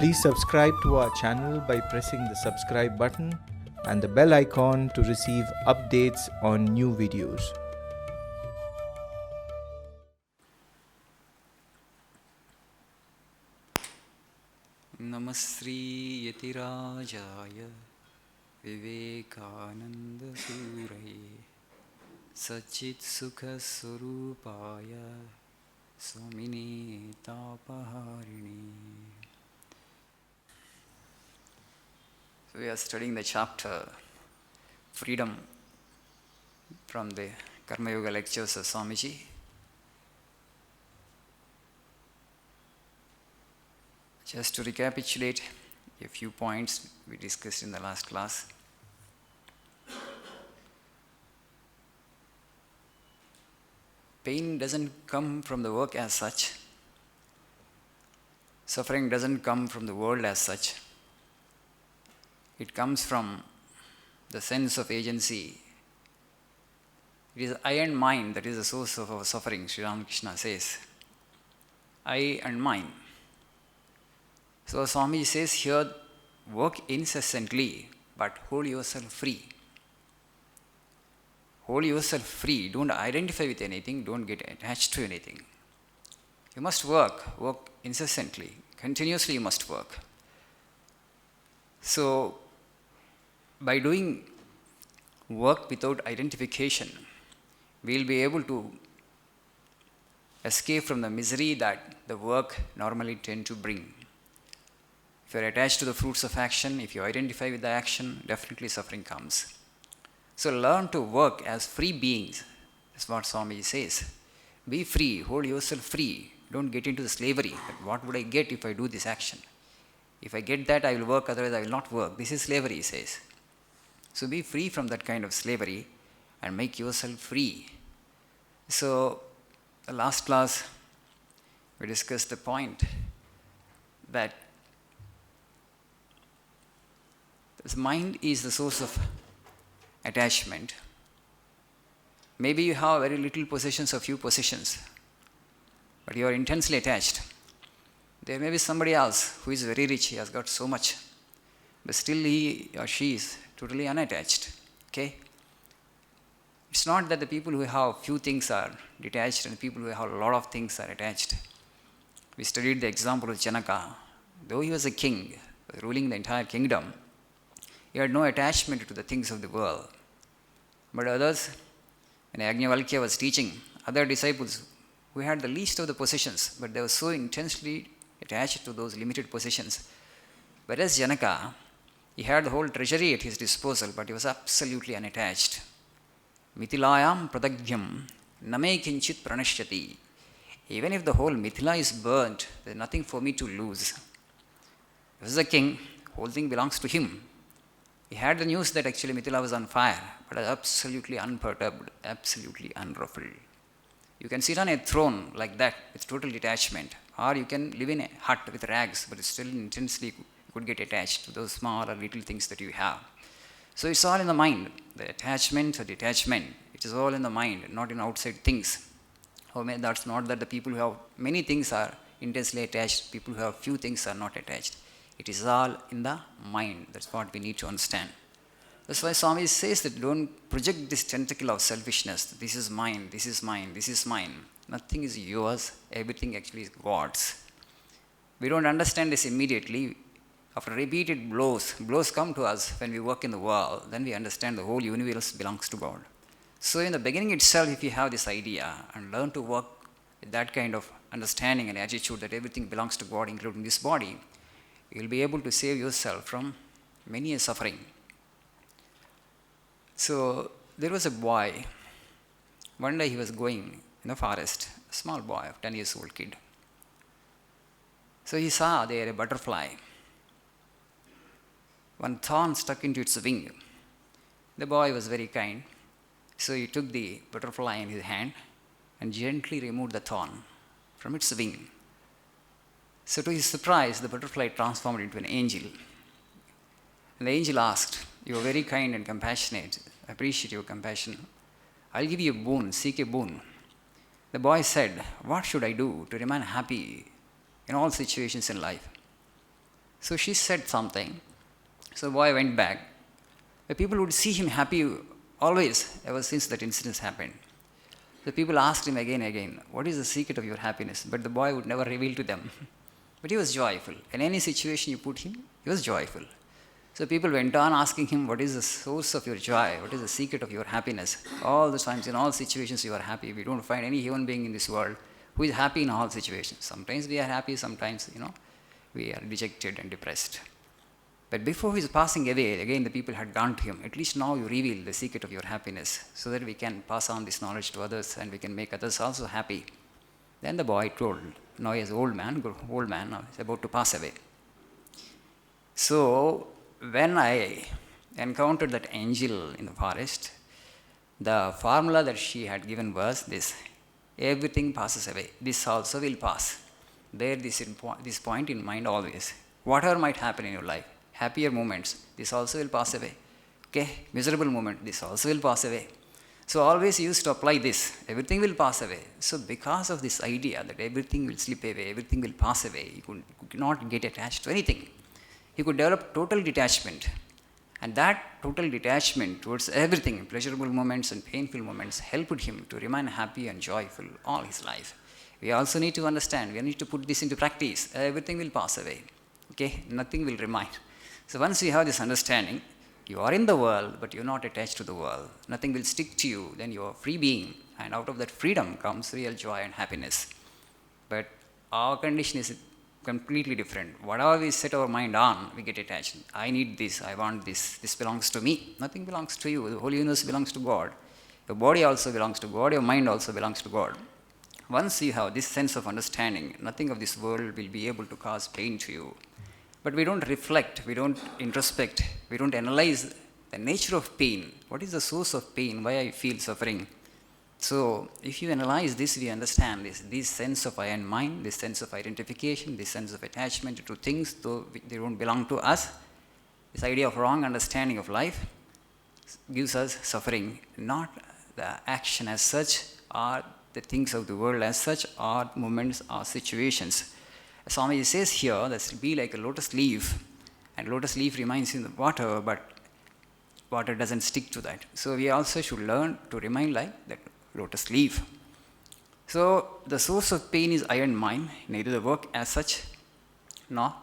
Please subscribe to our channel by pressing the subscribe button and the bell icon to receive updates on new videos. Namasri Yatirajaya Vivekananda Suraye Sachit Sukha Surupaya Swamini Tapaharini. So we are studying the chapter Freedom from the Karma Yoga lectures of Swamiji. Just to recapitulate a few points we discussed in the last class. Pain doesn't come from the work as such. Suffering doesn't come from the world as such. It comes from the sense of agency. It is I and mine that is the source of our suffering, Sri Ramakrishna says. I and mine. So Swami says here, work incessantly, but hold yourself free. Hold yourself free. Don't identify with anything. Don't get attached to anything. You must work incessantly. Continuously you must work. So, by doing work without identification, we will be able to escape from the misery that the work normally tends to bring. If you are attached to the fruits of action, if you identify with the action, definitely suffering comes. So learn to work as free beings. That's what Swami says. Be free, hold yourself free. Don't get into the slavery. But what would I get if I do this action? If I get that, I will work, otherwise I will not work. This is slavery, he says. So be free from that kind of slavery and make yourself free. So, the last class, we discussed the point that this mind is the source of attachment. Maybe you have very little possessions or few possessions, but you are intensely attached. There may be somebody else who is very rich, he has got so much, but still he or she is totally unattached. Okay? It's not that the people who have few things are detached and people who have a lot of things are attached. We studied the example of Janaka. Though he was a king, ruling the entire kingdom, he had no attachment to the things of the world. But others, when Yajnavalkya was teaching, other disciples who had the least of the possessions, but they were so intensely attached to those limited possessions. Whereas Janaka, he had the whole treasury at his disposal, but he was absolutely unattached. Mithilayam pradaghyam name kinchit pranashyati. Even if the whole Mithila is burnt, there is nothing for me to lose. He was a king, whole thing belongs to him. He had the news that actually Mithila was on fire, but absolutely unperturbed, absolutely unruffled. You can sit on a throne like that with total detachment, or you can live in a hut with rags, but still intensely you could get attached to those small or little things that you have. So it's all in the mind. The attachment or detachment, it is all in the mind, not in outside things. Or maybe that's not that the people who have many things are intensely attached, people who have few things are not attached. It is all in the mind. That's what we need to understand. That's why Swami says that don't project this tentacle of selfishness. This is mine, this is mine, this is mine. Nothing is yours. Everything actually is God's. We don't understand this immediately. After repeated blows come to us when we work in the world, then we understand the whole universe belongs to God. So in the beginning itself, if you have this idea and learn to work with that kind of understanding and attitude that everything belongs to God, including this body, you will be able to save yourself from many a suffering. So there was a boy. One day he was going in the forest, a small boy, a 10 years old kid. So he saw there a butterfly. One thorn stuck into its wing. The boy was very kind. So he took the butterfly in his hand and gently removed the thorn from its wing. So to his surprise, the butterfly transformed into an angel. And the angel asked, "You are very kind and compassionate. I appreciate your compassion. I'll give you a boon, seek a boon." The boy said, "What should I do to remain happy in all situations in life?" So she said something. So the boy went back. The people would see him happy always, ever since that incident happened. The people asked him again and again, what is the secret of your happiness? But the boy would never reveal to them. But he was joyful. In any situation you put him, he was joyful. So people went on asking him, what is the source of your joy? What is the secret of your happiness? All the times, in all situations you are happy. We don't find any human being in this world who is happy in all situations. Sometimes we are happy, sometimes, we are dejected and depressed. But before his passing away, again the people had gone to him, at least now you reveal the secret of your happiness, so that we can pass on this knowledge to others and we can make others also happy. Then the boy told, now he is old man, now he's about to pass away. So when I encountered that angel in the forest, the formula that she had given was this: everything passes away, this also will pass. Bear this point in mind always. Whatever might happen in your life, happier moments, this also will pass away. Okay, miserable moment, this also will pass away. So always used to apply this, everything will pass away. So because of this idea that everything will slip away, everything will pass away, he could not get attached to anything. He could develop total detachment. And that total detachment towards everything, pleasurable moments and painful moments, helped him to remain happy and joyful all his life. We also need to understand, we need to put this into practice. Everything will pass away. Okay, nothing will remain. So once you have this understanding, you are in the world, but you're not attached to the world. Nothing will stick to you. Then you are a free being. And out of that freedom comes real joy and happiness. But our condition is completely different. Whatever we set our mind on, we get attached. I need this, I want this, this belongs to me. Nothing belongs to you. The whole universe belongs to God. Your body also belongs to God. Your mind also belongs to God. Once you have this sense of understanding, nothing of this world will be able to cause pain to you. But we don't reflect, we don't introspect, we don't analyze the nature of pain. What is the source of pain? Why I feel suffering? So if you analyze this, we understand this sense of I and mine, this sense of identification, this sense of attachment to things, though they don't belong to us. This idea of wrong understanding of life gives us suffering, not the action as such, or the things of the world as such, or moments or situations. Swami says here that it will be like a lotus leaf, and lotus leaf remains in the water, but water doesn't stick to that. So we also should learn to remain like that lotus leaf. So the source of pain is I and mine, neither the work as such, nor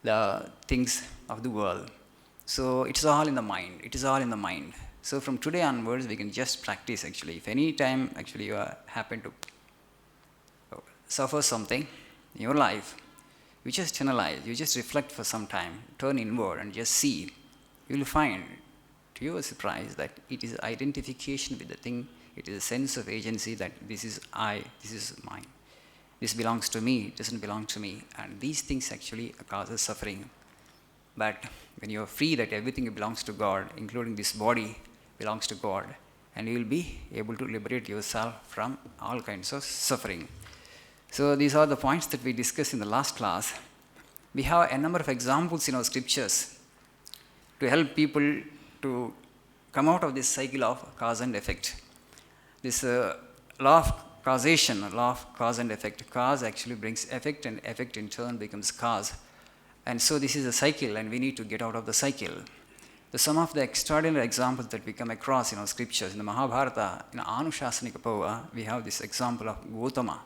the things of the world. So it's all in the mind. It is all in the mind. So from today onwards, we can just practice actually. If any time actually you happen to suffer something in your life, you just analyze, you just reflect for some time, turn inward and just see. You will find, to your surprise, that it is identification with the thing, it is a sense of agency that this is I, this is mine. This belongs to me, it doesn't belong to me. And these things actually causes suffering. But when you are free that everything belongs to God, including this body belongs to God, and you will be able to liberate yourself from all kinds of suffering. So these are the points that we discussed in the last class. We have a number of examples in our scriptures to help people to come out of this cycle of cause and effect. This law of causation, law of cause and effect. Cause actually brings effect, and effect in turn becomes cause. And so this is a cycle, and we need to get out of the cycle. So some of the extraordinary examples that we come across in our scriptures, in the Mahabharata, in Anushasanika Pava, we have this example of Gautama.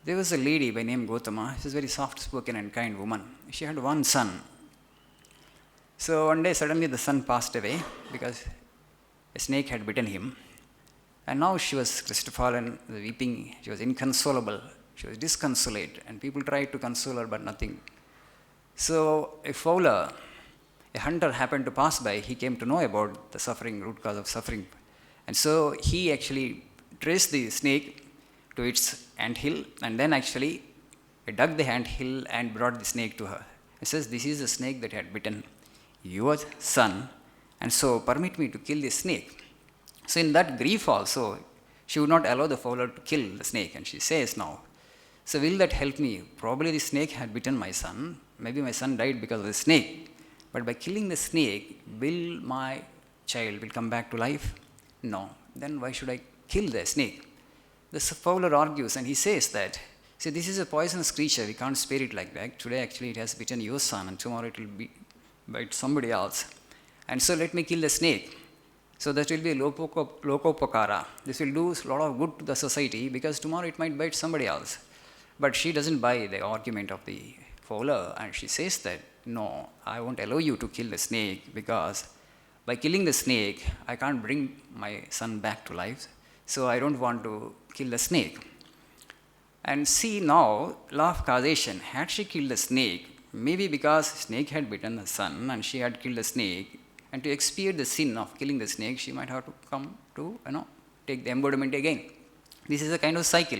There was a lady by name Gautama. She was a very soft-spoken and kind woman. She had one son. So one day suddenly the son passed away because a snake had bitten him. And now she was crestfallen, weeping. She was inconsolable. She was disconsolate. And people tried to console her, but nothing. So a fowler, a hunter happened to pass by. He came to know about the suffering, root cause of suffering. And so he actually traced the snake to its anthill, and then actually dug the anthill and brought the snake to her. He says, this is the snake that had bitten your son, and so permit me to kill this snake. So in that grief also, she would not allow the fowler to kill the snake, and she says now, so will that help me? Probably the snake had bitten my son. Maybe my son died because of the snake. But by killing the snake, will my child will come back to life? No. Then why should I kill the snake? The fowler argues, and he says that See, this is a poisonous creature. We can't spare it like that. Today, actually, it has bitten your son, and tomorrow it will bite somebody else. And so, let me kill the snake. So, that will be lokopakara. This will do a lot of good to the society because tomorrow it might bite somebody else. But she doesn't buy the argument of the fowler, and she says that, no, I won't allow you to kill the snake because by killing the snake, I can't bring my son back to life. So, I don't want to kill the snake. And see now, law of causation, had she killed the snake, maybe because snake had bitten the son and she had killed the snake, and to expiate the sin of killing the snake, she might have to come to, take the embodiment again. This is a kind of cycle.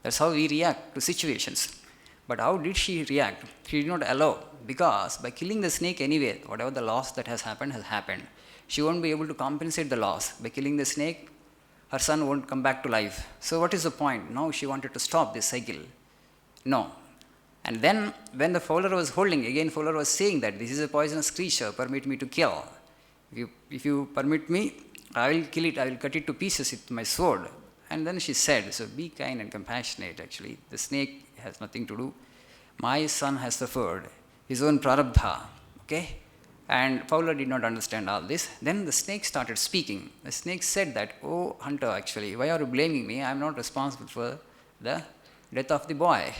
That's how we react to situations. But how did she react? She did not allow, because by killing the snake anyway, whatever the loss that has happened. She won't be able to compensate the loss. By killing the snake, her son won't come back to life. So what is the point? Now she wanted to stop this cycle. No. And then when the fowler was holding, again fowler was saying that this is a poisonous creature, permit me to kill. If you permit me, I will kill it, I will cut it to pieces with my sword. And then she said, so be kind and compassionate actually. The snake has nothing to do. My son has suffered his own prarabdha. Okay? And fowler did not understand all this. Then the snake started speaking. The snake said that, oh hunter, actually, why are you blaming me? I am not responsible for the death of the boy.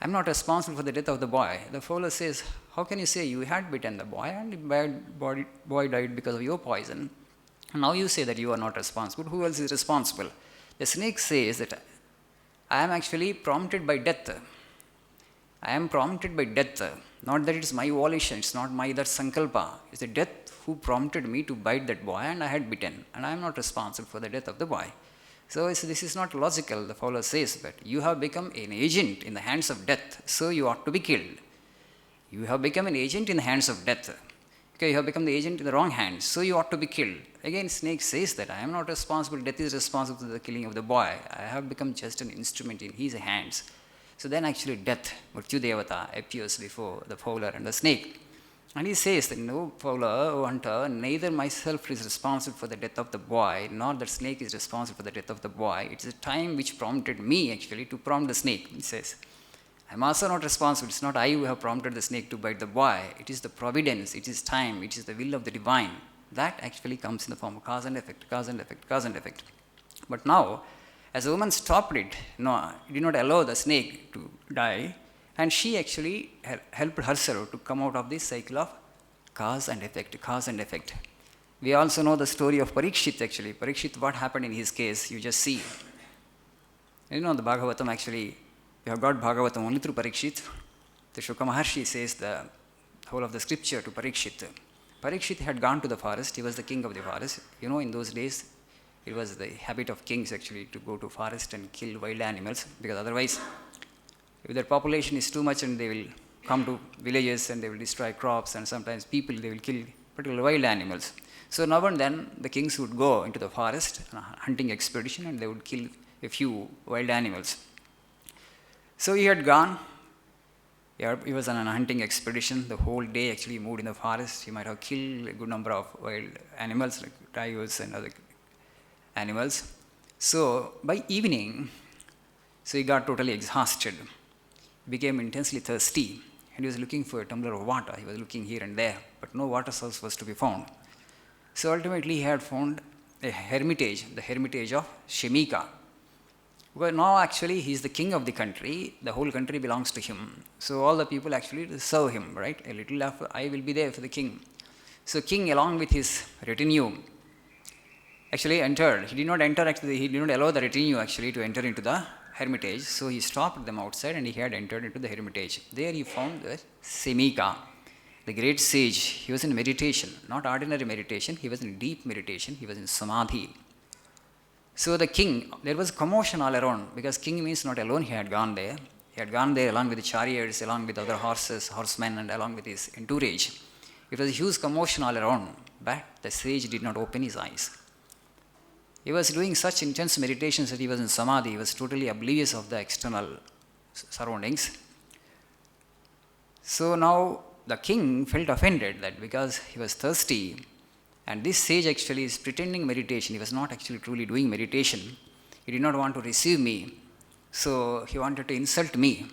I am not responsible for the death of the boy. The fowler says, how can you say you had bitten the boy and the boy died because of your poison? And now you say that you are not responsible. Who else is responsible? The snake says that I am actually prompted by death. I am prompted by death. Not that it's my volition, it's not my that sankalpa. It's the death who prompted me to bite that boy and I had bitten. And I am not responsible for the death of the boy. So this is not logical, the fowler says, but you have become an agent in the hands of death, so you ought to be killed. You have become an agent in the hands of death. Okay, you have become the agent in the wrong hands, so you ought to be killed. Again, snake says that I am not responsible, death is responsible for the killing of the boy. I have become just an instrument in his hands. So then actually death, Mrityu Devata, appears before the fowler and the snake. And he says that, no, fowler, O hunter, neither myself is responsible for the death of the boy, nor the snake is responsible for the death of the boy. It is the time which prompted me actually to prompt the snake, he says. I am also not responsible. It's not I who have prompted the snake to bite the boy. It is the providence, it is time, it is the will of the divine. That actually comes in the form of cause and effect, cause and effect, cause and effect. But now, as the woman stopped it, did not allow the snake to die, and she actually helped herself to come out of this cycle of cause and effect, cause and effect. We also know the story of Parikshit actually. Parikshit, what happened in his case, you just see. The Bhagavatam actually, you have got Bhagavatam only through Parikshit. The Shuka Maharshi says the whole of the scripture to Parikshit. Parikshit had gone to the forest, he was the king of the forest. In those days, it was the habit of kings actually to go to forest and kill wild animals, because otherwise, if their population is too much and they will come to villages and they will destroy crops, and sometimes people, they will kill particular wild animals. So now and then the kings would go into the forest on a hunting expedition and they would kill a few wild animals. So he had gone, he was on a hunting expedition, the whole day actually moved in the forest. He might have killed a good number of wild animals like tigers and other animals. So by evening, he got totally exhausted, became intensely thirsty, and he was looking for a tumbler of water. He was looking here and there, but no water source was to be found. So ultimately he had found a hermitage, the hermitage of Shemika. Well, now actually he is the king of the country, the whole country belongs to him. So all the people actually serve him, right? A little of I will be there for the king. So king along with his retinue actually entered. He did not enter actually, he did not allow the retinue actually to enter into the hermitage. So he stopped them outside and he had entered into the hermitage. There he found the Semika, the great sage. He was in meditation, not ordinary meditation. He was in deep meditation. He was in samadhi. So the king, there was commotion all around, because king means not alone he had gone there. He had gone there along with the chariots, along with other horses, horsemen, and along with his entourage. It was a huge commotion all around, but the sage did not open his eyes. He was doing such intense meditations that he was in samadhi. He was totally oblivious of the external surroundings. So now the king felt offended that because he was thirsty, and this sage actually is pretending meditation. He was not actually truly doing meditation. He did not want to receive me. So he wanted to insult me.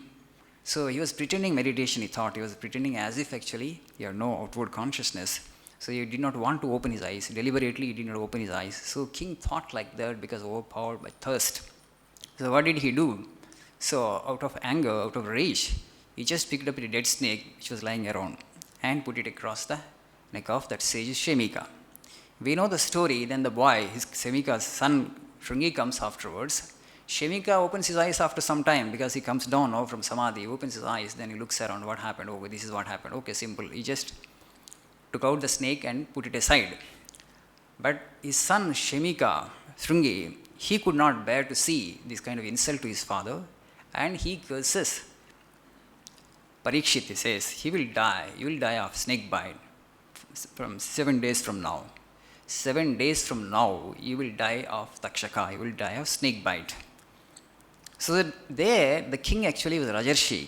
So he was pretending meditation, he thought. He was pretending as if actually he had no outward consciousness. So he did not want to open his eyes. Deliberately he did not open his eyes. So king thought like that because overpowered by thirst. So what did he do? So out of anger, out of rage, he just picked up a dead snake which was lying around and put it across the neck of that sage Shemika. We know the story. Then the boy, his Shemika's son Shrungi, comes afterwards. Shemika opens his eyes after some time because he comes down now from Samadhi. He opens his eyes, then he looks around, what happened? Oh, this is what happened. Okay, simple. He just took out the snake and put it aside. But his son Shemika, Shrungi, he could not bear to see this kind of insult to his father, and he curses Parikshit. He says, he will die, you will die of snake bite from 7 days from now. 7 days from now, you will die of Takshaka, you will die of snake bite. So that there, the king actually was Rajarshi.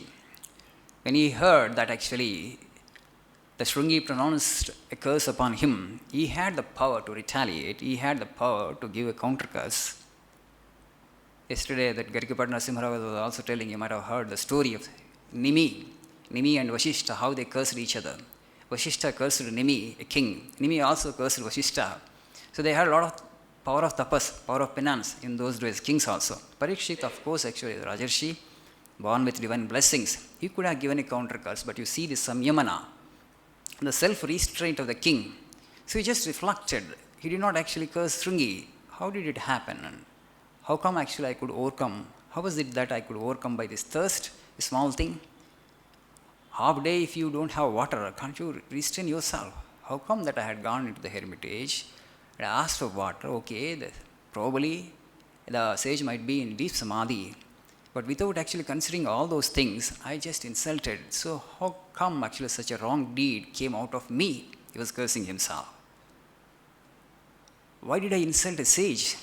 When he heard that actually the Shrungi pronounced a curse upon him, he had the power to retaliate, he had the power to give a counter curse. Yesterday, that Garikapatna Narasimha was also telling, you might have heard the story of Nimi and Vashishta, how they cursed each other. Vashishta cursed Nimi, a king. Nimi also cursed Vashishta. So they had a lot of power of tapas, power of penance in those days, kings also. Parikshit, of course, actually is Rajarshi, born with divine blessings. He could have given a counter curse, but you see the samyamana, the self-restraint of the king. So he just reflected. He did not actually curse Shrungi. How did it happen? And how come actually I could overcome? How was it that I could overcome by this thirst, a small thing? Half day if you don't have water, can't you restrain yourself? How come that I had gone into the hermitage and asked for water? Okay, probably the sage might be in deep samadhi, but without actually considering all those things, I just insulted. So how come actually such a wrong deed came out of me? He was cursing himself. Why did I insult a sage?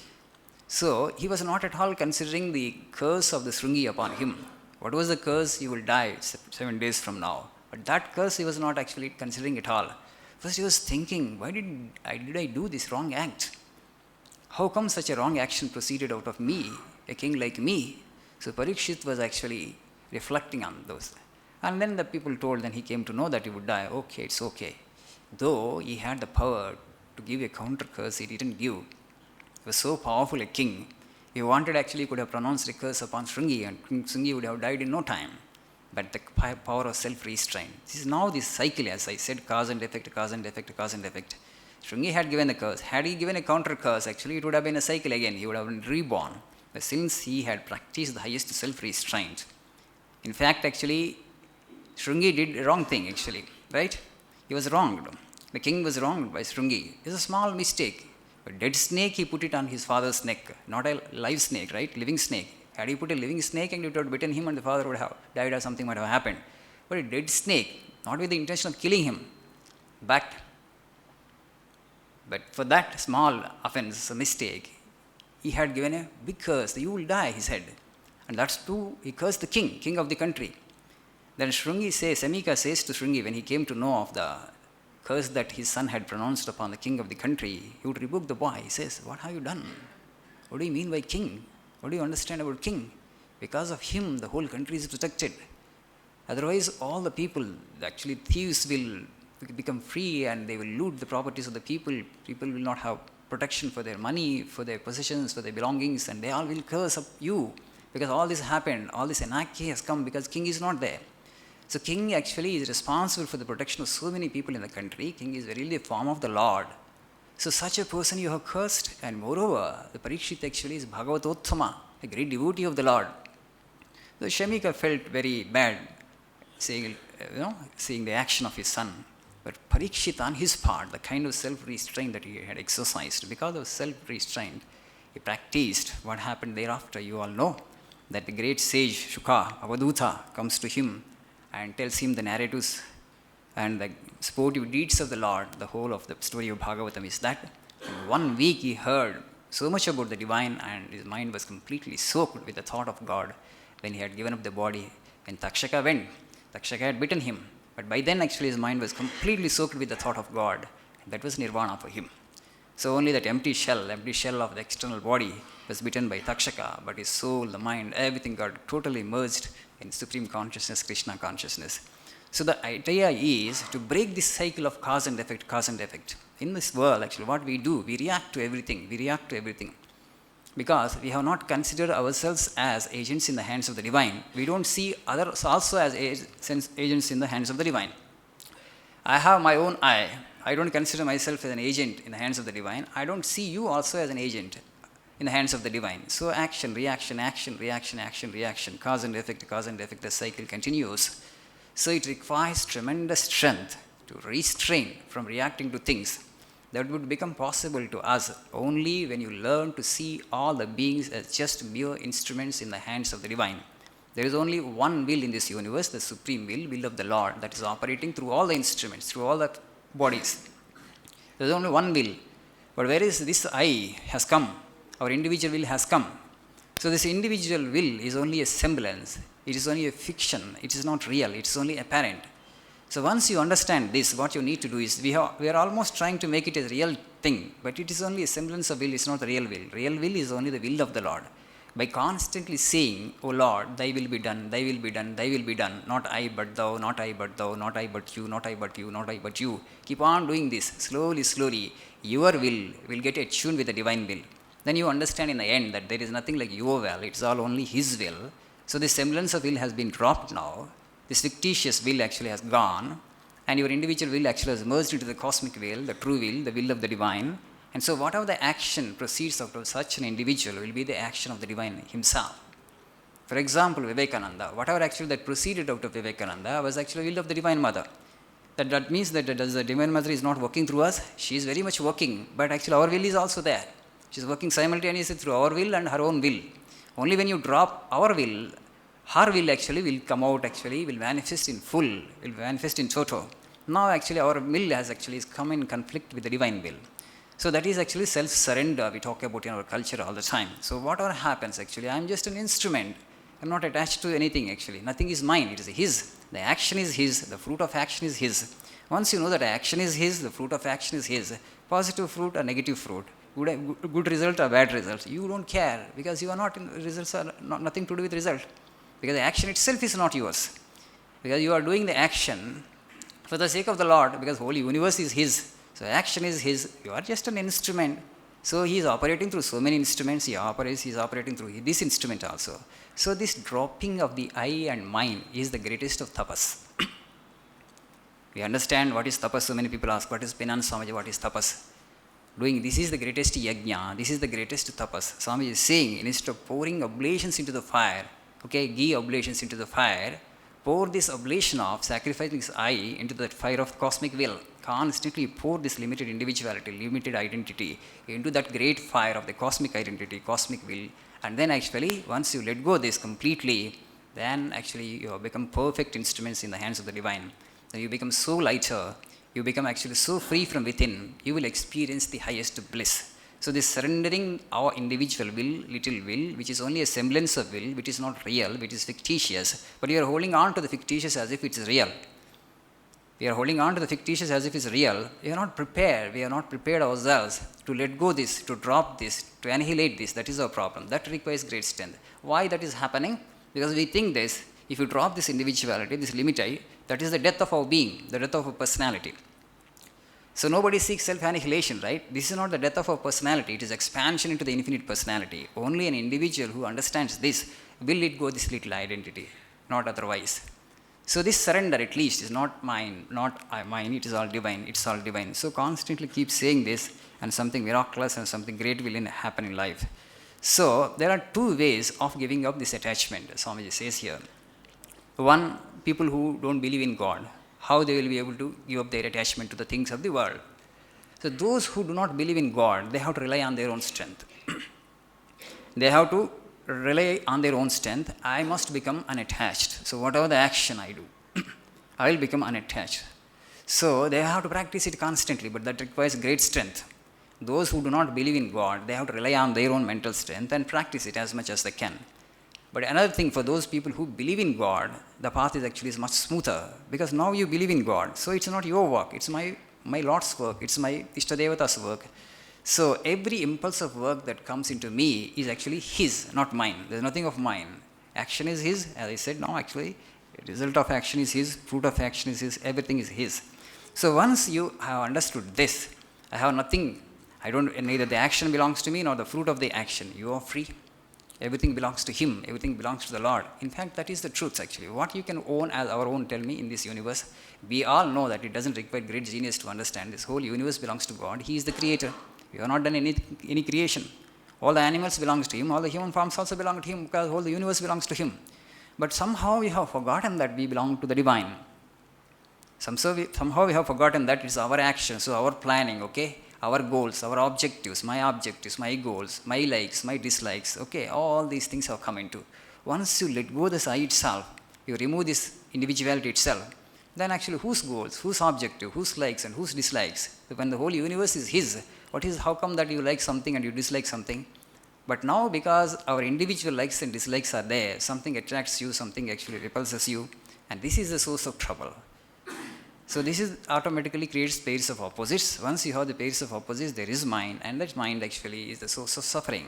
So he was not at all considering the curse of the Shrungi upon him. What was the curse? You will die 7 days from now. But that curse he was not actually considering at all. First he was thinking, why did I do this wrong act? How come such a wrong action proceeded out of me, a king like me? So Parikshit was actually reflecting on those. And then the people told, then he came to know that he would die. Okay, it's okay. Though he had the power to give a counter curse, he didn't give. He was so powerful a king. If he wanted, actually, he could have pronounced a curse upon Shrungi, and King Shrungi would have died in no time. But the power of self-restraint. This is now this cycle, as I said, cause and effect, cause and effect, cause and effect. Shrungi had given the curse. Had he given a counter curse, actually, it would have been a cycle again. He would have been reborn. But since he had practiced the highest self-restraint, in fact, actually, Shrungi did a wrong thing, actually, right? He was wronged. The king was wronged by Shrungi. It's a small mistake. A dead snake, he put it on his father's neck, not a live snake, right? Living snake. Had he put a living snake and it would have bitten him and the father would have died or something might have happened. But a dead snake, not with the intention of killing him, but for that small offense, a mistake, he had given a big curse. You will die, he said. And that's true. He cursed the king of the country. Then Shemika says to Shrungi, when he came to know of the curse that his son had pronounced upon the king of the country, he would rebuke the boy. He says, what have you done? What do you mean by king? What do you understand about king? Because of him, the whole country is protected. Otherwise, all the people, actually thieves will become free and they will loot the properties of the people. People will not have protection for their money, for their possessions, for their belongings, and they all will curse up you. Because all this happened, all this anarchy has come because king is not there. So king actually is responsible for the protection of so many people in the country. King is really the form of the Lord. So such a person you have cursed, and moreover, the Parikshit actually is Bhagavatottama, a great devotee of the Lord. So Shemika felt very bad seeing the action of his son. But Parikshit on his part, the kind of self-restraint that he had exercised, because of self-restraint, he practiced. What happened thereafter, you all know, that the great sage Shuka, Avaduta, comes to him and tells him the narratives and the sportive deeds of the Lord. The whole of the story of Bhagavatam is that. In 1 week he heard so much about the divine and his mind was completely soaked with the thought of God when he had given up the body. When Takshaka went, Takshaka had bitten him. But by then actually his mind was completely soaked with the thought of God. And that was nirvana for him. So only that empty shell of the external body was bitten by Takshaka, but his soul, the mind, everything got totally merged in supreme consciousness, Krishna consciousness. So the idea is to break this cycle of cause and effect, cause and effect. In this world, actually, what we do, we react to everything, because we have not considered ourselves as agents in the hands of the divine. We don't see others also as agents in the hands of the divine. I have my own eye. I don't consider myself as an agent in the hands of the divine. I don't see you also as an agent in the hands of the divine. So action, reaction, action, reaction, action, reaction, cause and effect, the cycle continues. So it requires tremendous strength to restrain from reacting to things. That would become possible to us only when you learn to see all the beings as just mere instruments in the hands of the divine. There is only one will in this universe, the supreme will of the Lord, that is operating through all the instruments, through all the bodies. There is only one will. But whereas this I has come, our individual will has come. So this individual will is only a semblance. It is only a fiction. It is not real. It is only apparent. So once you understand this, what you need to do is, we are almost trying to make it a real thing, but it is only a semblance of will, it's not the real will. Real will is only the will of the Lord. By constantly saying, O Lord, thy will be done, thy will be done, thy will be done, not I but thou, not I but thou, not I but you, not I but you, not I but you. Keep on doing this, slowly, your will get attuned with the divine will. Then you understand in the end that there is nothing like your will, it's all only his will. So the semblance of will has been dropped now. This fictitious will actually has gone, and your individual will actually has merged into the cosmic will, the true will, the will of the divine. And so whatever the action proceeds out of such an individual will be the action of the divine himself. For example, Vivekananda, whatever actually that proceeded out of Vivekananda was actually will of the divine mother. That means that the divine mother is not working through us, she is very much working, but actually our will is also there. She is working simultaneously through our will and her own will. Only when you drop our will, her will actually will come out, actually will manifest in full, will manifest in toto. Now actually our will has actually come in conflict with the divine will. So that is actually self-surrender we talk about in our culture all the time. So whatever happens actually, I am just an instrument. I am not attached to anything actually. Nothing is mine, it is his. The action is his, the fruit of action is his. Once you know that action is his, the fruit of action is his, positive fruit or negative fruit, good result or bad result, you don't care because you are not in results, are nothing to do with result. Because the action itself is not yours. Because you are doing the action for the sake of the Lord, because whole universe is his. So action is his. You are just an instrument. So he is operating through so many instruments. He is operating through this instrument also. So this dropping of the I and mine is the greatest of tapas. We understand what is tapas. So many people ask, what is penance, Swamiji, what is tapas? Doing this is the greatest yajna. This is the greatest tapas. Swamiji is saying, instead of pouring oblations into the fire, ghee oblations into the fire, pour this oblation of sacrificing this I into that fire of cosmic will. Constantly pour this limited individuality, limited identity into that great fire of the cosmic identity, cosmic will. And then actually, once you let go this completely, then actually you have become perfect instruments in the hands of the divine. Then you become so lighter, you become actually so free from within, you will experience the highest bliss. So this surrendering our individual will, little will, which is only a semblance of will, which is not real, which is fictitious, but you are holding on to the fictitious as if it's real. We are holding on to the fictitious as if it's real. We are not prepared. We are not prepared ourselves to let go this, to drop this, to annihilate this. That is our problem. That requires great strength. Why that is happening? Because we think this, if you drop this individuality, this limit I, that is the death of our being, the death of our personality. So nobody seeks self-annihilation, right? This is not the death of our personality. It is expansion into the infinite personality. Only an individual who understands this will let go this little identity, not otherwise. So this surrender at least is not mine, mine, it is all divine, it's all divine. So constantly keep saying this and something miraculous and something great will happen in life. So there are two ways of giving up this attachment, Swamiji says here. One, people who don't believe in God, how they will be able to give up their attachment to the things of the world. So those who do not believe in God, they have to rely on their own strength. They have to rely on their own strength. I must become unattached. So whatever the action I do, I will become unattached. So they have to practice it constantly, but that requires great strength. Those who do not believe in God, they have to rely on their own mental strength and practice it as much as they can. But another thing, for those people who believe in God, the path is actually much smoother, because now you believe in God. So it's not your work, it's my Lord's work, it's my Ishtadevata's work. So every impulse of work that comes into me is actually his, not mine. There's nothing of mine. Action is his, as I said, no, actually, result of action is his, fruit of action is his, everything is his. So once you have understood this, I have nothing, neither the action belongs to me nor the fruit of the action. You are free. Everything belongs to him, everything belongs to the Lord. In fact, that is the truth actually. What you can own as our own, tell me, in this universe, we all know that it doesn't require great genius to understand. This whole universe belongs to God. He is the creator. We have not done any creation. All the animals belong to him, all the human forms also belong to him, because all the universe belongs to him. But somehow we have forgotten that we belong to the divine. Somehow we have forgotten that it's our actions, so our planning, okay, our goals, our objectives, my goals, my likes, my dislikes, okay, all these things have come into. Once you let go this I itself, you remove this individuality itself, then actually whose goals, whose objective, whose likes and whose dislikes? When the whole universe is his, how come that you like something and you dislike something? But now because our individual likes and dislikes are there, something attracts you, something actually repulses you, and this is the source of trouble. So this is automatically creates pairs of opposites. Once you have the pairs of opposites, there is mind, and that mind actually is the source of suffering.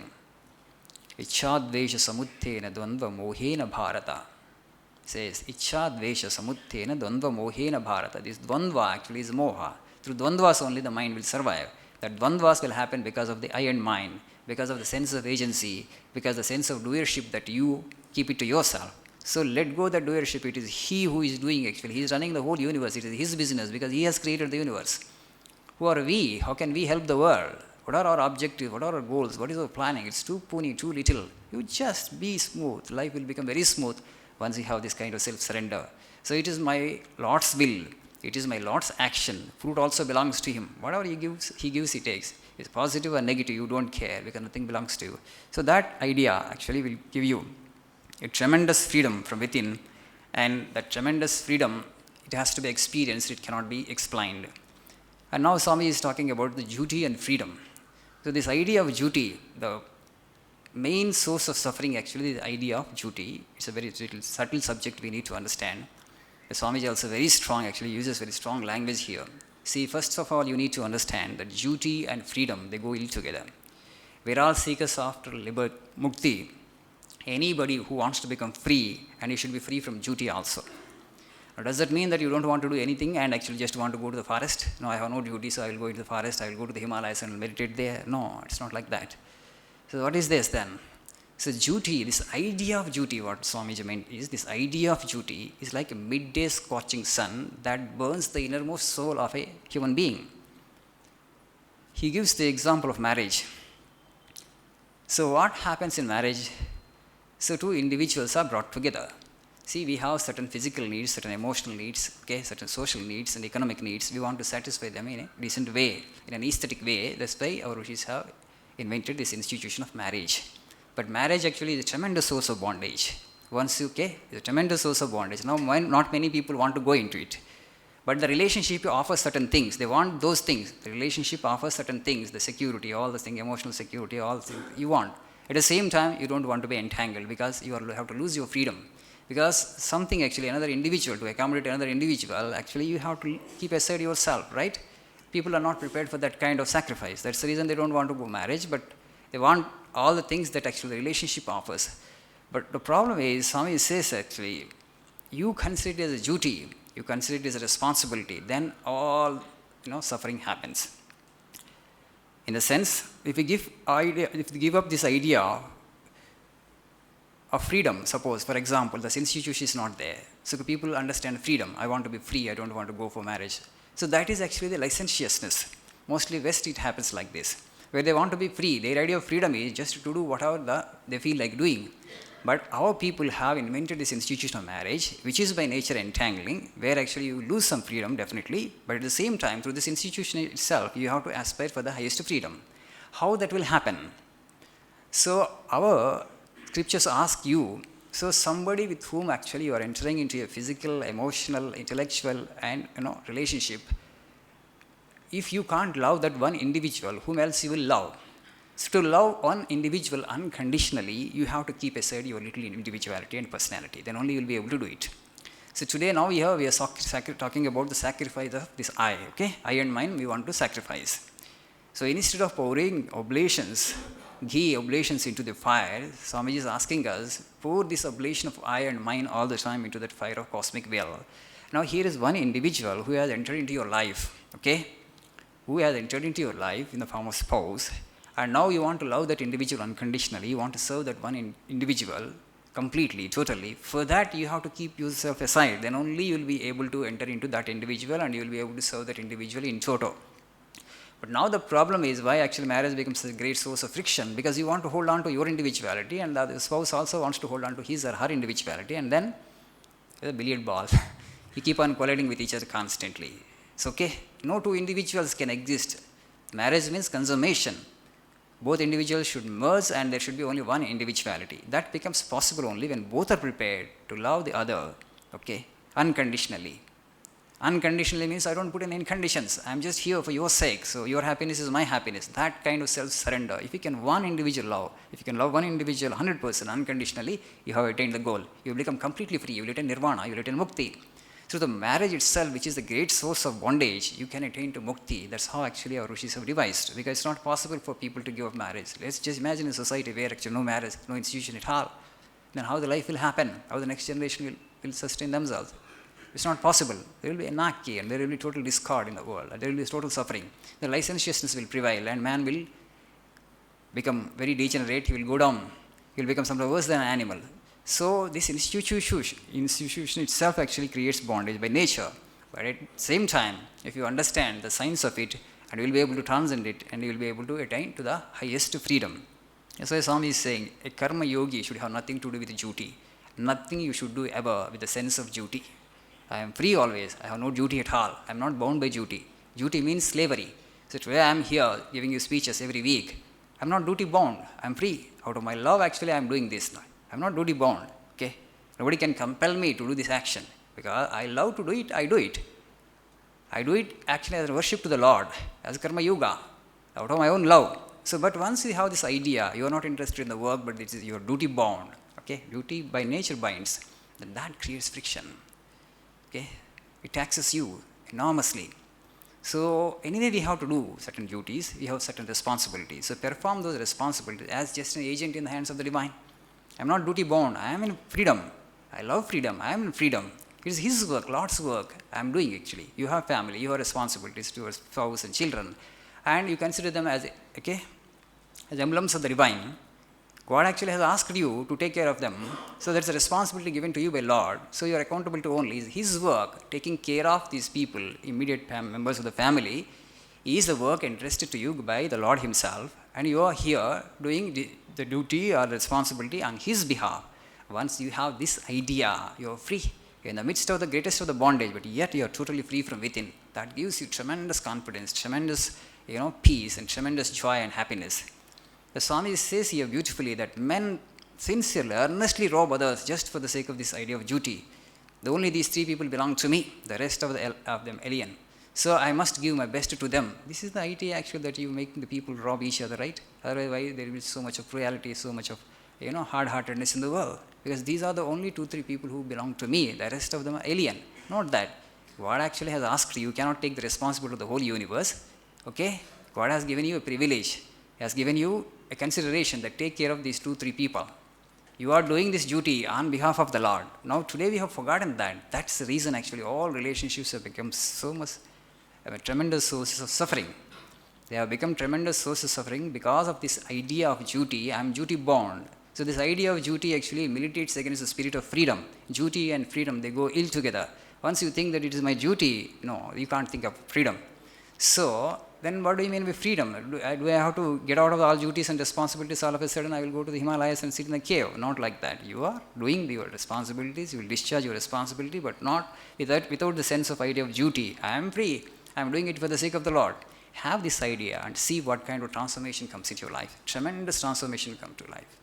Ichchadvesha samuttena dvandva mohena bharata. Says Ichchadvesha samuttena dvandva mohena bharata. This dvandva actually is moha. Through dvandvas only the mind will survive. That dvandvas will happen because of the I and mine, because of the sense of agency, because the sense of doership that you keep it to yourself. So let go the doership. It is he who is doing actually. He is running the whole universe. It is his business because he has created the universe. Who are we? How can we help the world? What are our objectives? What are our goals? What is our planning? It's too puny, too little. You just be smooth. Life will become very smooth once you have this kind of self-surrender. So it is my Lord's will. It is my Lord's action. Fruit also belongs to him. Whatever he gives, he takes. It's positive or negative, you don't care because nothing belongs to you. So that idea actually will give you a tremendous freedom from within, and that tremendous freedom, it has to be experienced, it cannot be explained. And now Swami is talking about the duty and freedom. So this idea of duty, the main source of suffering actually is the idea of duty. It's a very subtle subject we need to understand. The Swamiji also very strong, actually uses very strong language here. See, first of all, you need to understand that duty and freedom, they go ill together. We're all seekers after liberty, mukti. Anybody who wants to become free, and you should be free from duty also. Now, does that mean that you don't want to do anything and actually just want to go to the forest? No, I have no duty, so I will go into the forest, I will go to the Himalayas and meditate there. No, it's not like that. So what is this then? So duty, this idea of duty, what Swamiji meant is, this idea of duty is like a midday scorching sun that burns the innermost soul of a human being. He gives the example of marriage. So what happens in marriage? So two individuals are brought together. See, we have certain physical needs, certain emotional needs, okay, certain social needs and economic needs. We want to satisfy them in a decent way, in an aesthetic way. That's why our rishis have invented this institution of marriage. But marriage actually is a tremendous source of bondage. Once it's a tremendous source of bondage. Now, not many people want to go into it. But the relationship offers certain things. They want those things. The relationship offers certain things, the security, all the things, emotional security, all the things you want. At the same time, you don't want to be entangled because you have to lose your freedom. Because something actually, another individual, to accommodate another individual, actually you have to keep aside yourself, right? People are not prepared for that kind of sacrifice. That's the reason they don't want to go marriage, but they want all the things that actually the relationship offers. But the problem is, Swami says actually, you consider it as a duty, you consider it as a responsibility, then all suffering happens. In the sense, if you give up this idea of freedom, suppose, for example, the institution is not there. So people understand freedom. I want to be free, I don't want to go for marriage. So that is actually the licentiousness. Mostly West it happens like this, where they want to be free. Their idea of freedom is just to do whatever they feel like doing. But our people have invented this institution of marriage, which is by nature entangling, where actually you lose some freedom, definitely, but at the same time, through this institution itself, you have to aspire for the highest freedom. How that will happen? So our scriptures ask you, so somebody with whom actually you are entering into a physical, emotional, intellectual, and relationship, if you can't love that one individual, whom else you will love? So to love one individual unconditionally, you have to keep aside your little individuality and personality. Then only you will be able to do it. So today now we are talking about the sacrifice of this I, okay? I and mine we want to sacrifice. So instead of pouring oblations, ghee oblations into the fire, Swamiji is asking us, pour this oblation of I and mine all the time into that fire of cosmic will. Now here is one individual who has entered into your life, okay? Who has entered into your life in the form of spouse, and now you want to love that individual unconditionally, you want to serve that one individual completely, totally. For that, you have to keep yourself aside. Then only you will be able to enter into that individual and you will be able to serve that individual in toto. But now the problem is why actually marriage becomes a great source of friction, because you want to hold on to your individuality and the spouse also wants to hold on to his or her individuality, and then it's a billiard ball. You keep on colliding with each other constantly. It's okay. No two individuals can exist. Marriage means consummation. Both individuals should merge and there should be only one individuality. That becomes possible only when both are prepared to love the other, okay, unconditionally. Unconditionally means I don't put in any conditions. I'm just here for your sake. So your happiness is my happiness. That kind of self-surrender. If you can one individual love, if you can love one individual 100% unconditionally, you have attained the goal. You will become completely free. You will attain nirvana. You will attain mukti. Through the marriage itself, which is the great source of bondage, you can attain to mukti. That's how actually our rishis have devised. Because it's not possible for people to give up marriage. Let's just imagine a society where actually no marriage, no institution at all. Then how the life will happen? How the next generation will sustain themselves? It's not possible. There will be anarchy and there will be total discord in the world. And there will be total suffering. The licentiousness will prevail and man will become very degenerate. He will go down. He will become something worse than an animal. So this institution itself actually creates bondage by nature. But at the same time, if you understand the science of it, and you will be able to transcend it, and you will be able to attain to the highest freedom. That's why Swami is saying, a karma yogi should have nothing to do with duty. Nothing you should do ever with the sense of duty. I am free always. I have no duty at all. I am not bound by duty. Duty means slavery. So today I am here giving you speeches every week. I am not duty bound. I am free. Out of my love, actually, I am doing this now. I am not duty bound. Okay? Nobody can compel me to do this action. Because I love to do it, I do it. I do it actually as a worship to the Lord, as karma yoga, out of my own love. So, but once you have this idea, you are not interested in the work, but it is your duty bound. Okay? Duty by nature binds. Then that creates friction. Okay? It taxes you enormously. So anyway, we have to do certain duties, we have certain responsibilities. So perform those responsibilities as just an agent in the hands of the divine. I am not duty bound, I am in freedom. I love freedom, I am in freedom. It is his work, Lord's work, I am doing actually. You have family, you have responsibilities to your spouse and children, and you consider them as, okay, as emblems of the divine. God actually has asked you to take care of them. So that's a responsibility given to you by Lord. So you are accountable to only his work. Taking care of these people, immediate members of the family, is the work entrusted to you by the Lord himself. And you are here doing the duty or responsibility on his behalf. Once you have this idea, you are free. You are in the midst of the greatest of the bondage, but yet you are totally free from within. That gives you tremendous confidence, tremendous peace, and tremendous joy and happiness. The Swami says here beautifully that men sincerely, earnestly rob others just for the sake of this idea of duty. Only these three people belong to me, the rest of them alien. So I must give my best to them. This is the idea actually that you make the people rob each other, right? Otherwise there will be so much of cruelty, so much of hard-heartedness in the world. Because these are the only 2-3 people who belong to me, the rest of them are alien. Not that. God actually has asked you cannot take the responsibility of the whole universe. Okay? God has given you a privilege. He has given you a consideration that take care of these 2-3 people. You are doing this duty on behalf of the Lord. Now today we have forgotten that. That's the reason actually all relationships have become so much tremendous sources of suffering. They have become tremendous sources of suffering because of this idea of duty. I am duty bound. So this idea of duty actually militates against the spirit of freedom. Duty and freedom, they go ill together. Once you think that it is my duty, no, you can't think of freedom. So then what do you mean by freedom? Do I have to get out of all duties and responsibilities all of a sudden? I will go to the Himalayas and sit in a cave. Not like that. You are doing your responsibilities. You will discharge your responsibility, but not without the sense of idea of duty. I am free. I am doing it for the sake of the Lord. Have this idea and see what kind of transformation comes into your life. Tremendous transformation will come to life.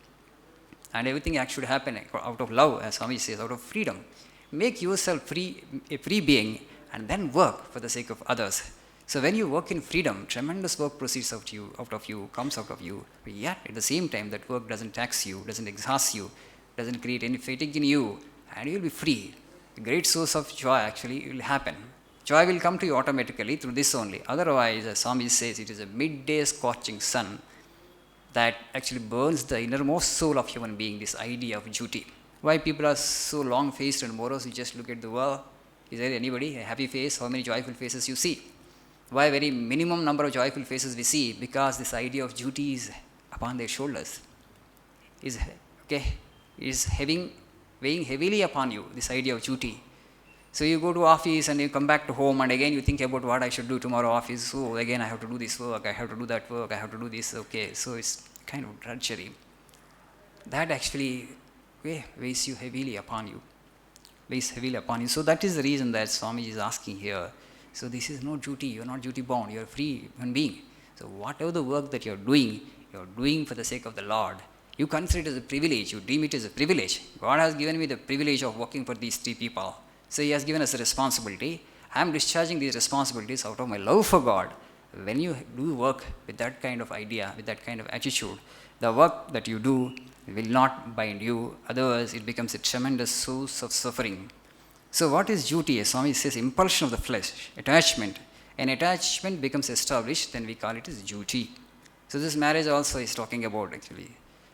And everything actually happen out of love, as Swami says, out of freedom. Make yourself free, a free being, and then work for the sake of others. So when you work in freedom, tremendous work proceeds out of you, comes out of you. But yet, at the same time, that work doesn't tax you, doesn't exhaust you, doesn't create any fatigue in you, and you will be free. A great source of joy actually will happen. Joy will come to you automatically through this only. Otherwise, as Swami says, it is a midday scorching sun that actually burns the innermost soul of human being, this idea of duty. Why people are so long-faced and morose? You just look at the world. Is there anybody, a happy face? How many joyful faces you see? Why very minimum number of joyful faces we see? Because this idea of duty is upon their shoulders. Is weighing heavily upon you, this idea of duty. So you go to office and you come back to home and again you think about what I should do tomorrow office. So again I have to do this work, I have to do that work, I have to do this. Okay, so it's kind of drudgery. That actually weighs you heavily upon you. Weighs heavily upon you. So that is the reason that Swami is asking here. So this is no duty, you are not duty bound, you are a free human being. So whatever the work that you are doing for the sake of the Lord. You consider it as a privilege, you deem it as a privilege. God has given me the privilege of working for these three people. So He has given us a responsibility. I am discharging these responsibilities out of my love for God. When you do work with that kind of idea, with that kind of attitude, the work that you do will not bind you. Otherwise, it becomes a tremendous source of suffering. So what is duty? As Swami says, impulsion of the flesh, attachment. An attachment becomes established, then we call it as duty. So this marriage also is talking about actually.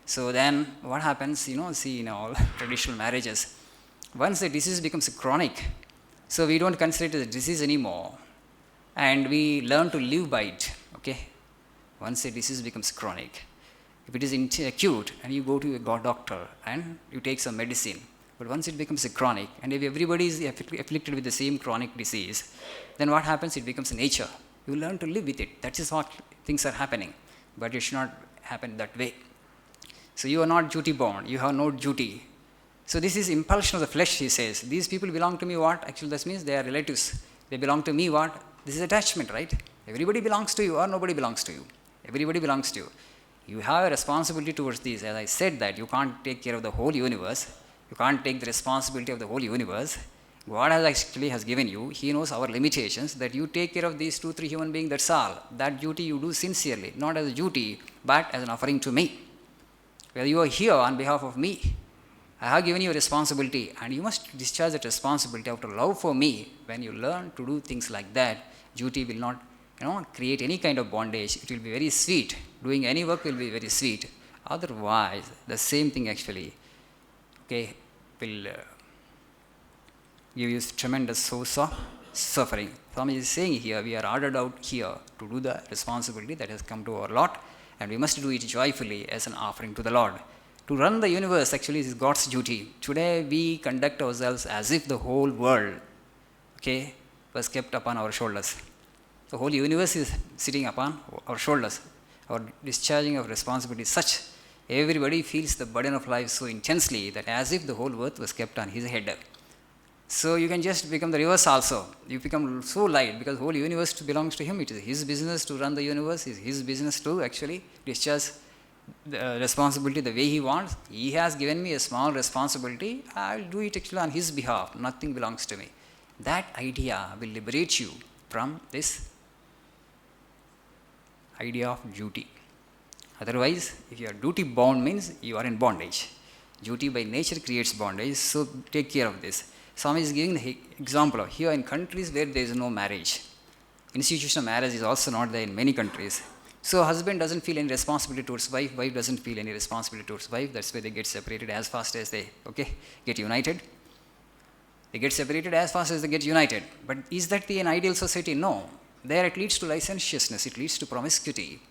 So then what happens, see in all traditional marriages, once the disease becomes chronic, so we don't consider it as a disease anymore and we learn to live by it, okay? Once a disease becomes chronic, if it is acute and you go to a doctor and you take some medicine, but once it becomes a chronic and if everybody is afflicted with the same chronic disease, then what happens? It becomes nature. You learn to live with it. That is what things are happening, but it should not happen that way. So you are not duty bound, you have no duty. So this is impulsion of the flesh, he says. These people belong to me what? Actually that means they are relatives. They belong to me what? This is attachment, right? Everybody belongs to you or nobody belongs to you. Everybody belongs to you. You have a responsibility towards these. As I said that you can't take care of the whole universe. You can't take the responsibility of the whole universe. God has given you. He knows our limitations, that you take care of these 2-3 human beings, that's all. That duty you do sincerely, not as a duty, but as an offering to me. Well, you are here on behalf of me. I have given you a responsibility and you must discharge that responsibility out of love for me. When you learn to do things like that, duty will not create any kind of bondage. It will be very sweet. Doing any work will be very sweet. Otherwise, the same thing actually will give you tremendous source of suffering. Swami is saying here, we are ordered out here to do the responsibility that has come to our lot, and we must do it joyfully as an offering to the Lord. To run the universe actually is God's duty. Today we conduct ourselves as if the whole world was kept upon our shoulders. The whole universe is sitting upon our shoulders. Our discharging of responsibility is such. Everybody feels the burden of life so intensely that as if the whole earth was kept on his head. So you can just become the reverse also. You become so light because the whole universe belongs to him. It is his business to run the universe. It is his business to actually discharge the responsibility the way he wants. He has given me a small responsibility. I will do it actually on his behalf. Nothing belongs to me. That idea will liberate you from this idea of duty. Otherwise, if you are duty bound means you are in bondage. Duty by nature creates bondage, so take care of this. Swami is giving the example of here in countries where there is no marriage. Institutional marriage is also not there in many countries. So husband doesn't feel any responsibility towards wife, wife doesn't feel any responsibility towards wife. That's why they get separated as fast as they get united. They get separated as fast as they get united. But is that an ideal society? No. There it leads to licentiousness, it leads to promiscuity.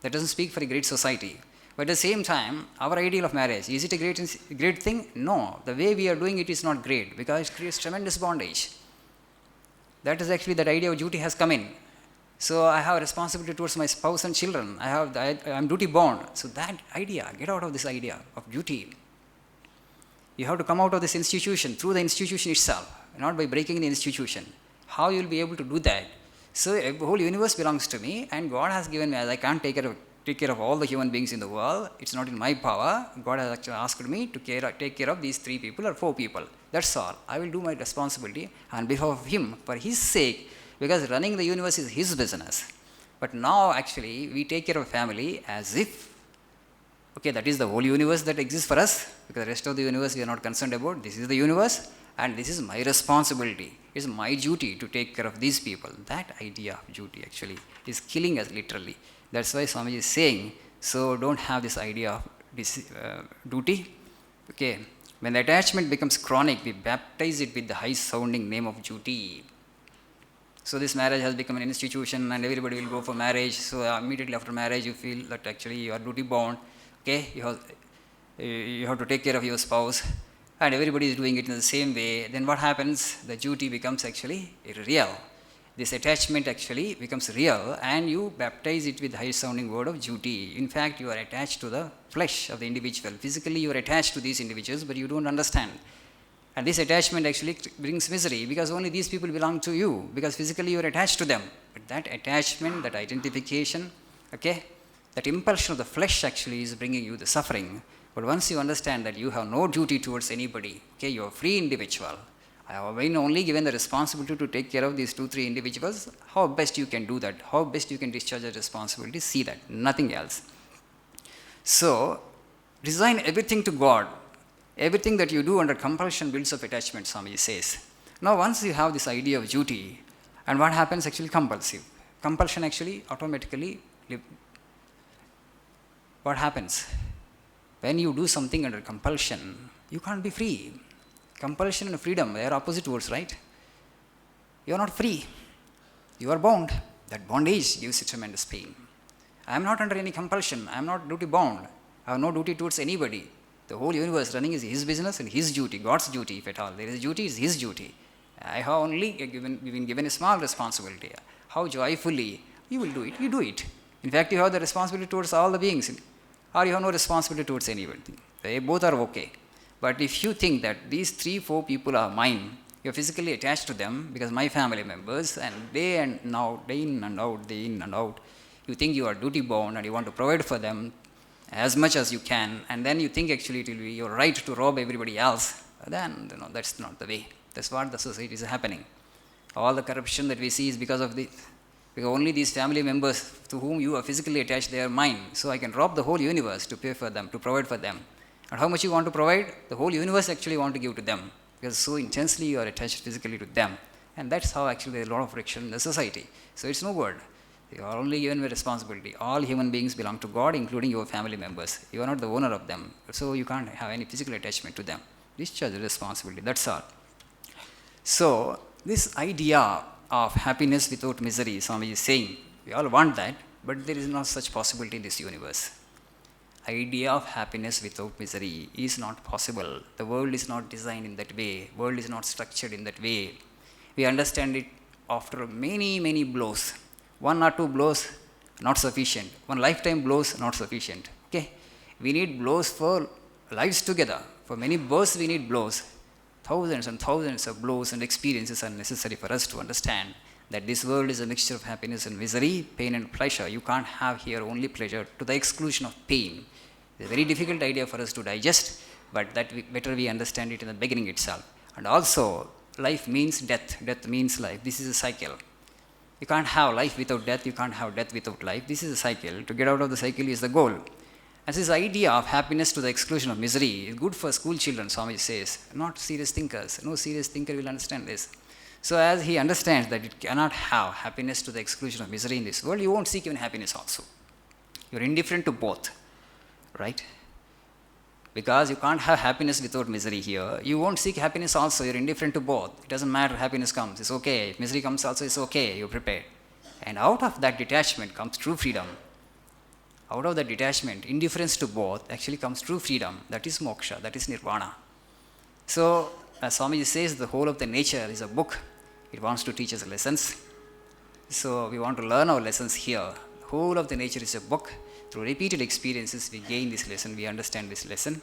That doesn't speak for a great society. But at the same time, our ideal of marriage, is it a great thing? No. The way we are doing it is not great because it creates tremendous bondage. That is actually that idea of duty has come in. So I have responsibility towards my spouse and children. I am duty bound. So that idea, get out of this idea of duty. You have to come out of this institution through the institution itself, not by breaking the institution. How you will be able to do that? So the whole universe belongs to me and God has given me, as I can't take care of all the human beings in the world, it's not in my power. God has actually asked me to take care of these 3 people or 4 people. That's all. I will do my responsibility on behalf of him for his sake, because running the universe is his business. But now actually we take care of family as if, that is the whole universe that exists for us, because the rest of the universe we are not concerned about. This is the universe and this is my responsibility. It's my duty to take care of these people. That idea of duty actually is killing us literally. That's why Swamiji is saying, so don't have this idea of this duty. Okay, when the attachment becomes chronic, we baptize it with the high sounding name of duty. So this marriage has become an institution and everybody will go for marriage. So immediately after marriage, you feel that actually you are duty bound. Okay, you have to take care of your spouse, and everybody is doing it in the same way. Then what happens? The duty becomes actually real. This attachment actually becomes real, and you baptize it with the high sounding word of duty. In fact, you are attached to the flesh of the individual. Physically, you are attached to these individuals, but you don't understand. And this attachment actually brings misery, because only these people belong to you, because physically you are attached to them. But that attachment, that identification, okay, that impulsion of the flesh actually is bringing you the suffering. But once you understand that you have no duty towards anybody, okay, you are a free individual. I have been only given the responsibility to take care of these 2-3 individuals. How best you can do that? How best you can discharge the responsibility? See that, nothing else. So, resign everything to God. Everything that you do under compulsion builds up attachment, Swamiji says. Now, once you have this idea of duty, and what happens actually compulsive. Compulsion actually automatically, what happens? When you do something under compulsion, you can't be free. Compulsion and freedom, they are opposite words, right? You are not free. You are bound. That bondage gives you tremendous pain. I am not under any compulsion. I am not duty bound. I have no duty towards anybody. The whole universe running is His business and His duty, God's duty, if at all. There is duty, is His duty. I have only been given a small responsibility. How joyfully you will do it, you do it. In fact, you have the responsibility towards all the beings, or you have no responsibility towards anybody. They both are okay. But if you think that these 3-4 people are mine, you are physically attached to them because my family members, and day in and out, you think you are duty bound and you want to provide for them as much as you can, and then you think actually it will be your right to rob everybody else, then that's not the way. That's what the society is happening. All the corruption that we see is because of this. Because only these family members to whom you are physically attached, they are mine. So I can rob the whole universe to pay for them, to provide for them. And how much you want to provide? The whole universe actually want to give to them. Because so intensely you are attached physically to them. And that's how actually there is a lot of friction in the society. So it's no good. You are only given with responsibility. All human beings belong to God, including your family members. You are not the owner of them. So you can't have any physical attachment to them. Discharge the responsibility. That's all. So this idea of happiness without misery, Swami is saying, we all want that, but there is no such possibility in this universe. Idea of happiness without misery is not possible. The world is not designed in that way. World is not structured in that way. We understand it after many, many blows. 1 or 2 blows, not sufficient. 1 lifetime blows, not sufficient. Okay? We need blows for lives together. For many births, we need blows. Thousands and thousands of blows and experiences are necessary for us to understand that this world is a mixture of happiness and misery, pain and pleasure. You can't have here only pleasure to the exclusion of pain. It's a very difficult idea for us to digest, but better we understand it in the beginning itself. And also, life means death. Death means life. This is a cycle. You can't have life without death. You can't have death without life. This is a cycle. To get out of the cycle is the goal. And this idea of happiness to the exclusion of misery is good for school children, Swami says, not serious thinkers. No serious thinker will understand this. So as he understands that it cannot have happiness to the exclusion of misery in this world, you won't seek even happiness also. You're indifferent to both, right? Because you can't have happiness without misery here. You won't seek happiness also. You're indifferent to both. It doesn't matter. Happiness comes. It's okay. If misery comes also, it's okay. You're prepared. And out of that detachment comes true freedom. Out of that detachment, indifference to both, actually comes true freedom. That is moksha. That is nirvana. So, as Swamiji says, the whole of the nature is a book. It wants to teach us lessons. So, we want to learn our lessons here. The whole of the nature is a book. Through repeated experiences, we gain this lesson, we understand this lesson.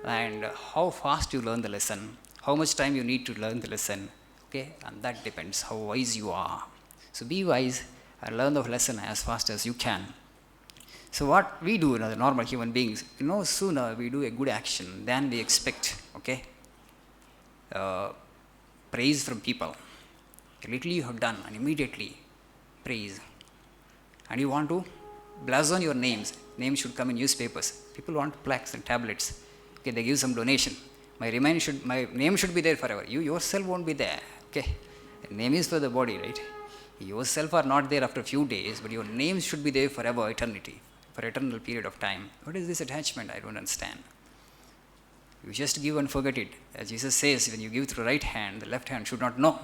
And how fast you learn the lesson, how much time you need to learn the lesson, okay? And that depends how wise you are. So be wise and learn the lesson as fast as you can. So what we do as normal human beings, no sooner we do a good action than we expect, okay? Praise from people. A little you have done and immediately praise. And you want to blazon your names. Names should come in newspapers. People want plaques and tablets. Okay, they give some donation. My name should be there forever. You yourself won't be there. Okay. The name is for the body, right? You yourself are not there after a few days, but your name should be there forever, eternity, for eternal period of time. What is this attachment? I don't understand. You just give and forget it. As Jesus says, when you give through the right hand, the left hand should not know.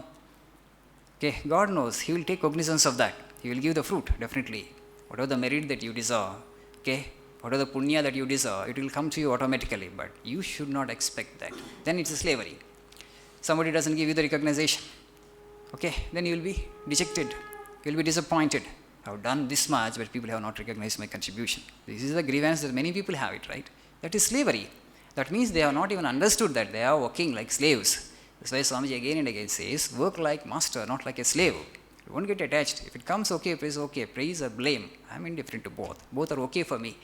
Okay, God knows. He will take cognizance of that. He will give the fruit, definitely. Whatever the merit that you deserve, okay, whatever the punya that you deserve, it will come to you automatically. But you should not expect that. Then it's a slavery. Somebody doesn't give you the recognition. Okay, then you will be dejected. You will be disappointed. I have done this much, but people have not recognized my contribution. This is the grievance that many people have it, right? That is slavery. That means they have not even understood that they are working like slaves. That's why Swamiji again and again says, work like master, not like a slave. You won't get attached. If it comes okay, praise or blame, I'm indifferent to both. Both are okay for me.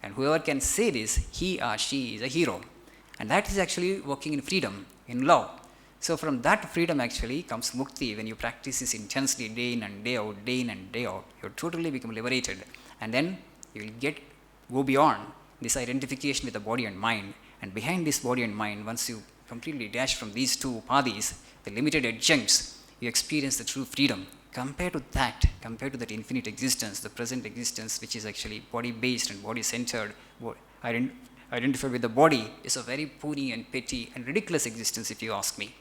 And whoever can say this, he or she is a hero. And that is actually working in freedom, in love. So from that freedom actually comes mukti. When you practice this intensely day in and day out, you totally become liberated. And then you will go beyond this identification with the body and mind. And behind this body and mind, once you completely dash from these two upadhis, the limited adjuncts, you experience the true freedom. Compared to that infinite existence, the present existence, which is actually body-based and body-centered, identified with the body, is a very puny and petty and ridiculous existence, if you ask me.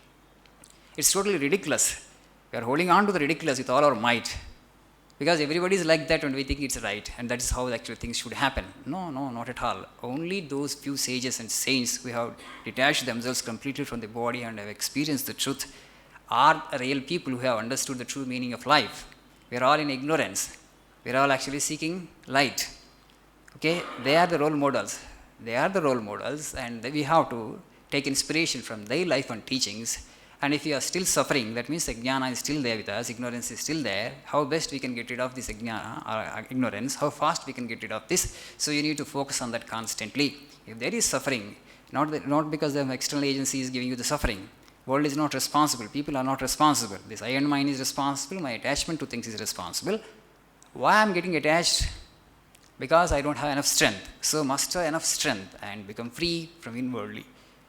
It's totally ridiculous. We are holding on to the ridiculous with all our might. Because everybody is like that when we think it's right, and that is how actual things should happen. No, not at all. Only those few sages and saints who have detached themselves completely from the body and have experienced the truth are real people who have understood the true meaning of life. We are all in ignorance. We are all actually seeking light. Okay, they are the role models. And we have to take inspiration from their life and teachings. And if you are still suffering, that means jnana is still there with us, ignorance is still there. How best we can get rid of this jnana or ignorance, how fast we can get rid of this. So you need to focus on that constantly. If there is suffering, not because the external agency is giving you the suffering. World is not responsible, people are not responsible. This I and mine is responsible, my attachment to things is responsible. Why I am getting attached? Because I don't have enough strength. So muster enough strength and become free from inwardly.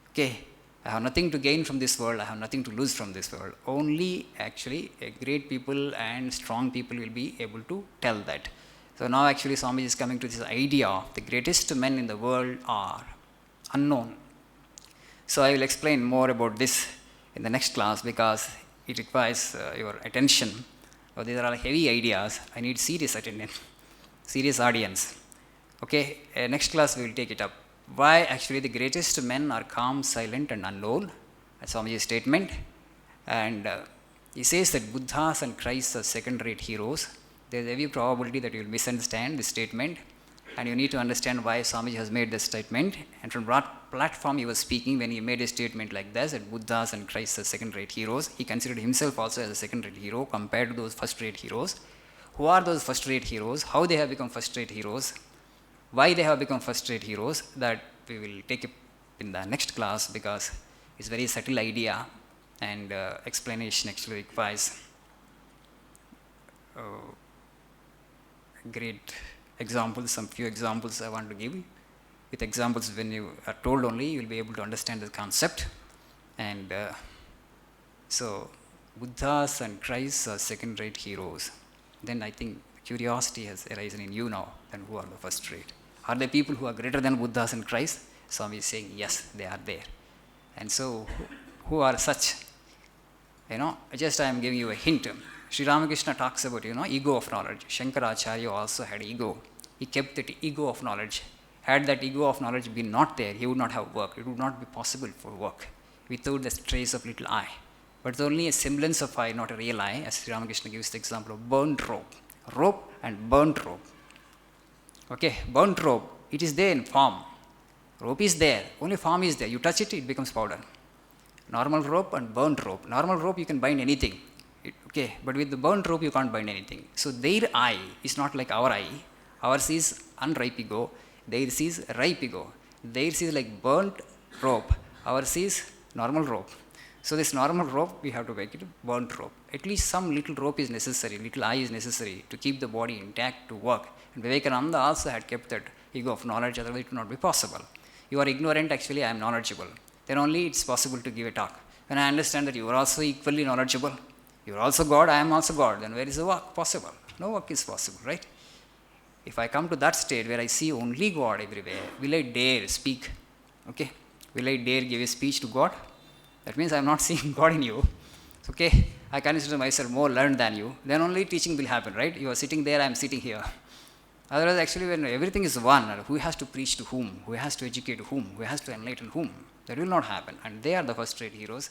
Okay. I have nothing to gain from this world, I have nothing to lose from this world. Only actually a great people and strong people will be able to tell that. So now actually Swamiji is coming to this idea, the greatest men in the world are unknown. So I will explain more about this in the next class because it requires your attention. So these are all heavy ideas, I need serious attendance, serious audience. Okay, next class we will take it up. Why actually the greatest men are calm, silent and unknown. That's Swamiji's statement. And he says that Buddhas and Christs are second-rate heroes. There is every probability that you will misunderstand this statement. And you need to understand why Swamiji has made this statement. And from what platform he was speaking when he made a statement like this, that Buddhas and Christs are second-rate heroes. He considered himself also as a second-rate hero compared to those first-rate heroes. Who are those first-rate heroes? How they have become first-rate heroes? Why they have become first-rate heroes, that we will take it in the next class because it's a very subtle idea and explanation actually requires great examples, some few examples I want to give. With examples, when you are told only, you will be able to understand the concept. And so, Buddhas and Christs are second-rate heroes. Then I think curiosity has arisen in you now, then who are the first rate? Are there people who are greater than Buddhas and Christ? Swami is saying, yes, they are there. And so, who are such? Just I am giving you a hint. Sri Ramakrishna talks about, ego of knowledge. Shankaracharya also had ego. He kept that ego of knowledge. Had that ego of knowledge been not there, he would not have worked. It would not be possible for work without the trace of little eye. But it's only a semblance of eye, not a real eye, as Sri Ramakrishna gives the example of burnt rope. Rope and burnt rope. Okay, burnt rope, it is there in form. Rope is there, only form is there. You touch it, it becomes powder. Normal rope and burnt rope. Normal rope, you can bind anything. But with the burnt rope, you can't bind anything. So their eye is not like our eye. Ours is unripe ego. Theirs is ripe ego. Theirs is like burnt rope. Ours is normal rope. So this normal rope, we have to make it burnt rope. At least some little rope is necessary, little eye is necessary to keep the body intact to work. And Vivekananda also had kept that ego of knowledge, otherwise it would not be possible. You are ignorant, actually I am knowledgeable. then only it's possible to give a talk. When I understand that you are also equally knowledgeable, you are also God, I am also God, then where is the work possible? No work is possible, right? If I come to that state where I see only God everywhere, will I dare speak? Okay? Will I dare give a speech to God? That means I am not seeing God in you. Okay? I consider myself more learned than you. Then only teaching will happen, right? You are sitting there, I am sitting here. Otherwise, actually, when everything is one, who has to preach to whom? Who has to educate whom? Who has to enlighten whom? That will not happen. And they are the first-rate heroes.